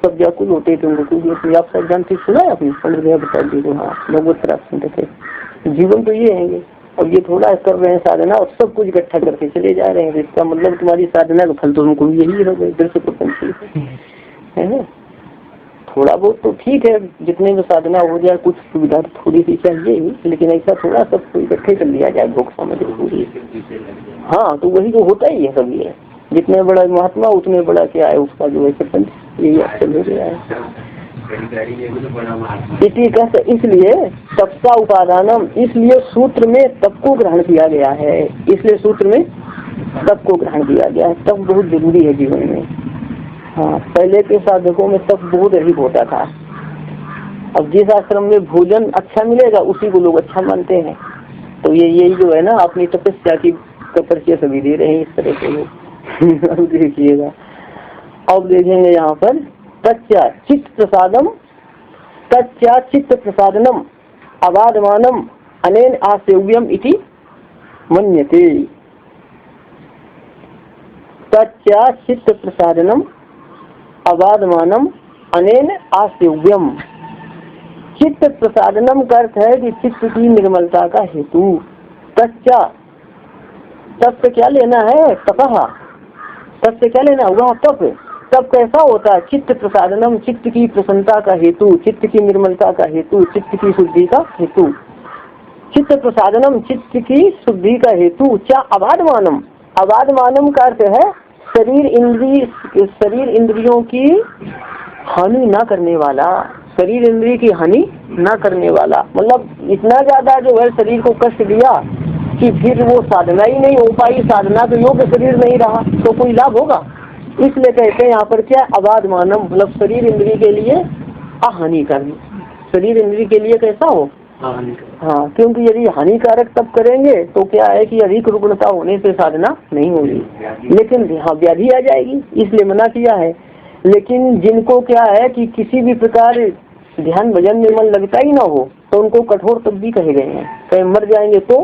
सब व्याकुल होते थे उनको। आप सब जानते, सुना है अपनी पंडित गया बता दी तो, हाँ भगवत प्राप्त सुनते थे। जीवन तो ये है, अब ये थोड़ा कर रहे हैं साधना और सब कुछ इकट्ठा करके चले जा रहे हैं। इसका मतलब तुम्हारी साधना का फल तो तुमको यही हो गए, दृश्य प्रपंच है ना। थोड़ा बहुत तो ठीक है, जितने में साधना हो जाए, कुछ सुविधा थोड़ी सी चाहिए, लेकिन ऐसा थोड़ा सब इकट्ठे कर लिया जाए भोग सामग्री पूरी। हाँ, तो वही तो होता ही है सब। ये जितने बड़ा महात्मा उतने बड़ा क्या है उसका जो है प्रपंच, यही अक्सर हो गया है। इसलिए तपसा उपादानम, इसलिए सूत्र में तप को ग्रहण किया गया है। इसलिए सूत्र में तप को ग्रहण किया गया है। तप बहुत जरूरी है जीवन में। हाँ, पहले के साधकों में तप बहुत अधिक होता था। अब जिस आश्रम में भोजन अच्छा मिलेगा उसी को लोग अच्छा मानते हैं। तो ये यही जो है ना, अपनी तपस्या की परिचय सभी दे रहे हैं इस तरह से लोग। देखिएगा, अब देखेंगे यहाँ पर तच्चा चित्त प्रसादम, तच्चा चित्त प्रसादनम अबाधमानम अनेन आसेव्यम इति मन्यते। तच्चा चित्त प्रसादनम अबाधमानम अनेन आसेव्यम। चित्त प्रसादनम का अर्थ है कि चित्त की निर्मलता का हेतु। तच्चा, तप से क्या लेना है? तपः। तप से क्या लेना? वह तप। तप कैसा होता है? चित्त प्रसादनम, चित्त की प्रसन्नता का हेतु, चित्त की निर्मलता का हेतु, चित्त की शुद्धि का हेतु। चित्त प्रसादनम, चित्त की शुद्धि का हेतु। क्या अबाधमानम, अबाधमानम का अर्थ है शरीर इंद्रियों की हानि ना करने वाला, शरीर इंद्रिय की हानि ना करने वाला। मतलब इतना ज्यादा जो है शरीर को कष्ट दिया कि फिर वो साधना ही नहीं हो पाई, साधना के योग्य शरीर नहीं रहा, तो कोई लाभ होगा? इसलिए कहते हैं यहाँ पर क्या? अबाधमानम, मतलब शरीर इंद्रिय के लिए अहानिकारक। शरीर इंद्रिय के लिए कैसा हो? हाँ, क्योंकि यदि हानिकारक तब करेंगे तो क्या है कि अधिक रुग्णता होने से साधना नहीं होगी, लेकिन हाँ व्याधि आ जाएगी, इसलिए मना किया है। लेकिन जिनको क्या है कि किसी भी प्रकार ध्यान भजन में मन लगता ही ना हो, तो उनको कठोर तप भी कहे गए हैं। कहीं मर जाएंगे तो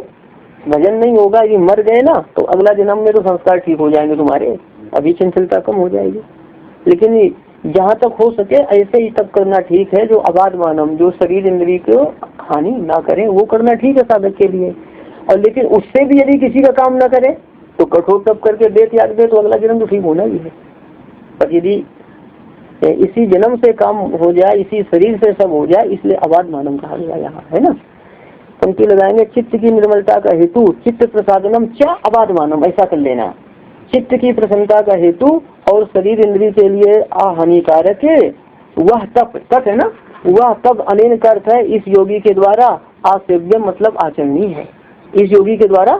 भजन नहीं होगा, यदि मर गए ना तो अगला जन्म में तो संस्कार ठीक हो जाएंगे तुम्हारे, अभी चंचलता कम हो जाएगी। लेकिन जहाँ तक हो सके ऐसे ही तब करना ठीक है, जो अबाध मानम, जो शरीर इंद्रिय को हानि ना करे, वो करना ठीक है साधक के लिए। और लेकिन उससे भी यदि किसी का काम ना करे तो कठोर तप करके दे त्याग दे तो अगला जन्म तो ठीक होना ही है। पर यदि इसी जन्म से काम हो जाए, इसी शरीर से सब हो जाए, इसलिए अबाध मानम कहा गया यहाँ, है ना। पंक्ति लगाएंगे, चित्त की निर्मलता का हेतु चित्त प्रसादनम क्या अबाध मानम, ऐसा कर लेना। चित्त की प्रसन्नता का हेतु और शरीर इंद्रिय के लिए अहानिकारक वह तप, तप है ना, वह तप अनेन का अर्थ है इस योगी के द्वारा, आसेव्य मतलब आचरणीय है। इस योगी के द्वारा,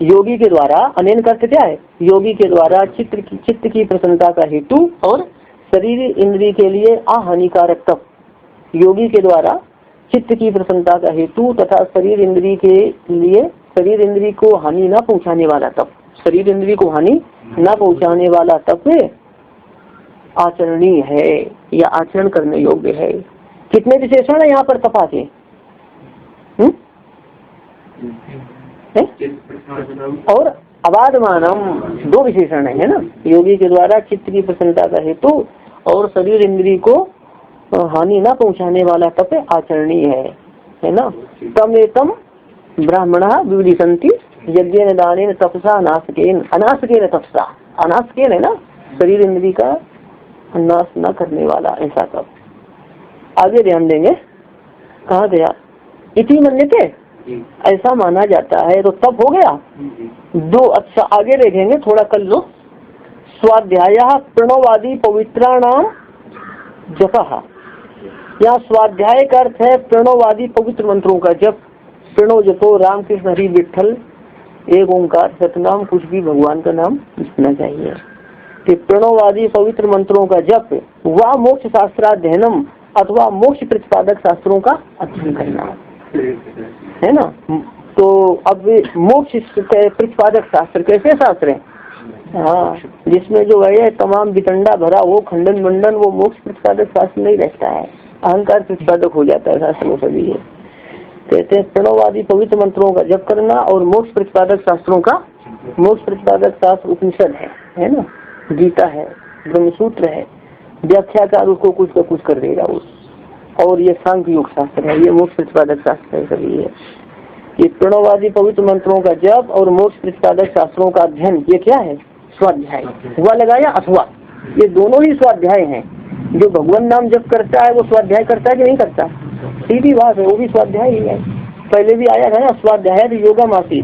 योगी के द्वारा, अनेन का अर्थ क्या है? योगी के द्वारा चित्त की प्रसन्नता का हेतु और शरीर इंद्रिय के लिए अहानिकारक तप। योगी के द्वारा चित्त की प्रसन्नता का हेतु तथा शरीर इंद्रिय के लिए शरीर इंद्रिय को हानि न पहुंचाने वाला तप, शरीर इंद्रिय को हानि न पहुंचाने वाला तप आचरणीय है या आचरण करने योग्य है। कितने विशेषण है यहाँ पर तपा के? और अबाध मानम, दो विशेषण है ना। योगी के द्वारा चित्त की प्रसन्नता का हेतु और शरीर इंद्रिय को हानि न पहुंचाने वाला तप आचरणीय है ना। तमेतम ब्राह्मण विविदिशन्ति यज्ञेन दानेन तपसा अनासकेन, अनासकेन तपसा, अनासकेन है ना, शरीर इंद्रिय का नाश न करने वाला ऐसा तप। आगे ध्यान देंगे, कहा गया इति मन्यते, ऐसा माना जाता है, तो तप हो गया दो। अच्छा आगे देखेंगे, थोड़ा कर लो। स्वाध्याय प्रणवादि पवित्राणाम जपः, यहाँ स्वाध्याय का अर्थ है प्रणवादि पवित्र मंत्रों का जप। प्रणव जपो, राम कृष्ण हरि विठल, एक ओंकार सतनाम, कुछ भी भगवान का नाम लिखना चाहिए। कि प्रणवादि पवित्र मंत्रों का जप, व मोक्ष शास्त्राध्ययनम अथवा मोक्ष प्रतिपादक शास्त्रों का अध्ययन करना, है ना। तो अब मोक्ष प्रतिपादक शास्त्र कैसे शास्त्र है? हाँ, जिसमें जो है तमाम वितंडा भरा वो खंडन मंडन, वो मोक्ष प्रतिपादक शास्त्र नहीं रहता है, अहंकार प्रतिपादक हो जाता है शास्त्रों से भी। कहते हैं प्रणवादि पवित्र मंत्रों का जप करना और मोक्ष प्रतिपादक शास्त्रों का, मोक्ष प्रतिपादक शास्त्र उपनिषद है ना, गीता है, ब्रह्मसूत्र है, व्याख्याकार उसको कुछ का कुछ कर देगा उस, और ये सांख्य योग शास्त्र है, ये मोक्ष प्रतिपादक शास्त्र है सभी। ये प्रणवादि पवित्र मंत्रों का जप और मोक्ष प्रतिपादक शास्त्रों का अध्ययन, ये क्या है? स्वाध्याय। हुआ लगाया अथवा, ये दोनों ही स्वाध्याय हैं। जो भगवान नाम जप करता है वो स्वाध्याय करता है कि नहीं करता? सीधी बात है, वो भी स्वाध्याय ही है। पहले भी आया था ना, स्वाध्याय योगा मासी,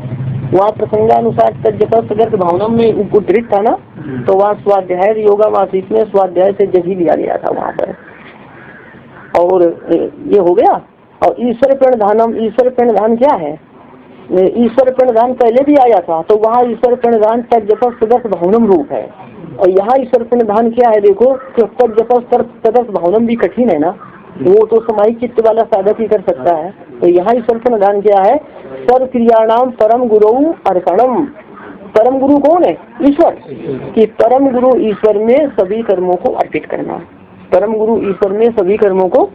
वहाँ प्रसंगानुसार तजगत भावना में उद्धृत था ना, तो वहाँ स्वाध्याय योगा मासिक में स्वाध्याय से जग ही लिया गया था वहाँ पर। और ये हो गया। और ईश्वर प्रणधानम, ईश्वर प्रणधान क्या है? ईश्वर प्रणधान पहले भी आया था, तो वहाँ ईश्वर प्रणधान तजगत तदर्थ भावनम रूप है। और यहाँ ईश्वर प्रणधान क्या है? देखो, तजगत तदर्थ भावनम भी कठिन है ना, वो तो समाहिक चित्त वाला साधक ही कर सकता है। तो यहाँ ईश्वर प्रणधान क्या है? सर्व क्रियाणाम परम गुरु अर्पणम। परम गुरु कौन है? ईश्वर। कि परम गुरु ईश्वर में सभी कर्मों को अर्पित करना। परम गुरु ईश्वर में सभी कर्मों को,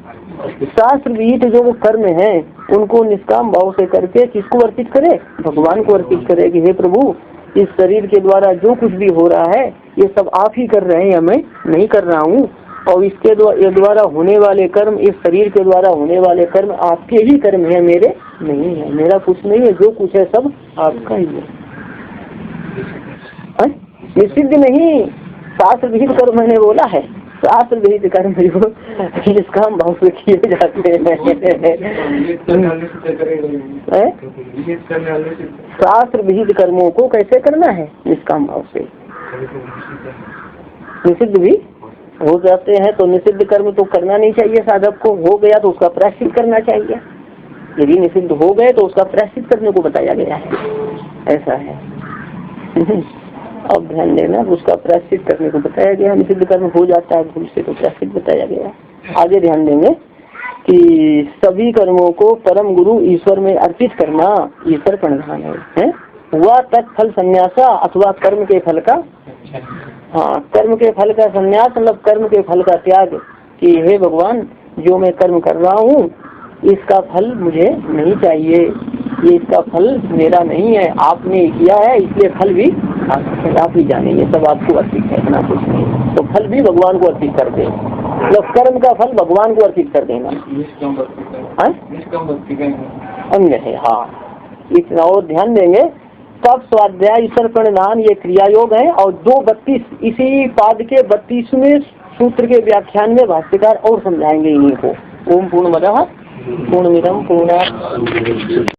शास्त्र विहित जो वो कर्म हैं उनको निष्काम भाव से करके किसको अर्पित करे? भगवान को अर्पित करे कि हे प्रभु इस शरीर के द्वारा जो कुछ भी हो रहा है ये सब आप ही कर रहे हैं, मैं नहीं कर रहा हूँ। और इसके द्वारा होने वाले कर्म, इस शरीर के द्वारा होने वाले कर्म आपके ही कर्म है, मेरे नहीं है, मेरा कुछ नहीं है, जो कुछ है सब आपका ही है। निषिद्ध नहीं, शास्त्र विहित कर्म मैंने बोला है, शास्त्र विहित कर्म जो निष्काम भाव से किए जाते हैं। शास्त्र विहित कर्मों को कैसे करना है? निष्काम भाव से। निषिद्ध भी हो जाते हैं तो निषिद्ध कर्म तो करना नहीं चाहिए साधक को, हो गया तो उसका प्रायश्चित करना चाहिए। यदि निषिद्ध हो गए तो उसका प्रायश्चित करने को बताया गया है, ऐसा है। अब ध्यान देना, उसका प्रायश्चित करने को बताया गया। निषिद्ध कर्म हो जाता है भूल से तो प्रायश्चित बताया गया। आगे ध्यान देंगे कि सभी कर्मों को परम गुरु ईश्वर में अर्पित करना ईश्वर प्रणिधान है। वह तत्फल संन्यासा अथवा कर्म के फल का, हाँ कर्म के फल का संन्यास मतलब कर्म के फल का त्याग, कि हे भगवान जो मैं कर्म कर रहा हूँ इसका फल मुझे नहीं चाहिए, ये इसका फल मेरा नहीं है, आपने किया है इसलिए फल भी आप ही जाने, ये सब आपको अर्पित है, इतना कुछ नहीं। तो फल भी भगवान को अर्पित कर दे, मतलब कर्म का फल भगवान को अर्पित कर देना अंग है। हाँ इतना और ध्यान देंगे। तब स्वाध्याय ईश्वर प्रणिधान ये क्रिया योग है। और 2:32 इसी पाद के 32वें सूत्र के व्याख्यान में भाष्यकार और समझाएंगे इन्हीं को। ओम पूर्णमदः पूर्णमिदं पूर्णात्